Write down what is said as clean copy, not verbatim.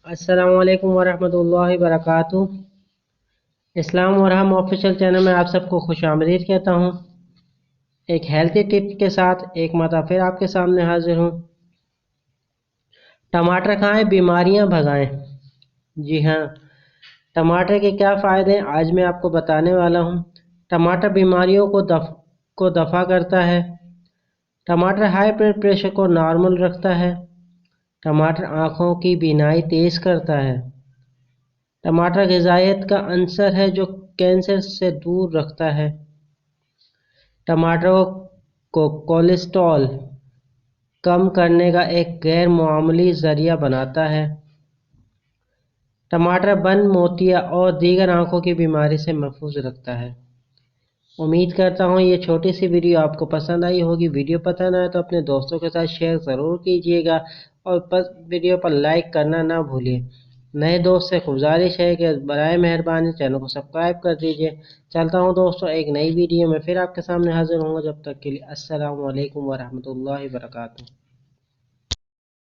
अस्सलाम वालेकुम वरहमतुल्लाहि वबरकातुह। इस्लाम और हम ऑफिशियल चैनल में आप सबको खुश आमदीद कहता हूँ। एक हेल्थी टिप के साथ एक मरतबा फिर आपके सामने हाजिर हूँ। टमाटर खाएं, बीमारियां भगाएं। जी हाँ, टमाटर के क्या फ़ायदे हैं आज मैं आपको बताने वाला हूँ। टमाटर बीमारियों को दफ़ा करता है। टमाटर हाई ब्लड प्रेशर को नॉर्मल रखता है। टमाटर आँखों की बीनाई तेज़ करता है। टमाटर ग़िज़ाइयत का अंसर है जो कैंसर से दूर रखता है। टमाटर को कोलेस्ट्रॉल कम करने का एक गैर मामूली ज़रिया बनाता है। टमाटर बन मोतिया और दीगर आँखों की बीमारी से महफूज रखता है। उम्मीद करता हूँ ये छोटी सी वीडियो आपको पसंद आई होगी। वीडियो पसंद आए तो अपने दोस्तों के साथ शेयर ज़रूर कीजिएगा और वीडियो पर लाइक करना ना भूलिए। नए दोस्त से गुजारिश है कि बराए मेहरबानी चैनल को सब्सक्राइब कर दीजिए। चलता हूँ दोस्तों, एक नई वीडियो में फिर आपके सामने हाजिर होऊंगा। जब तक के लिए अस्सलाम वालेकुम वरहमतुल्लाहि वबरकातुहू।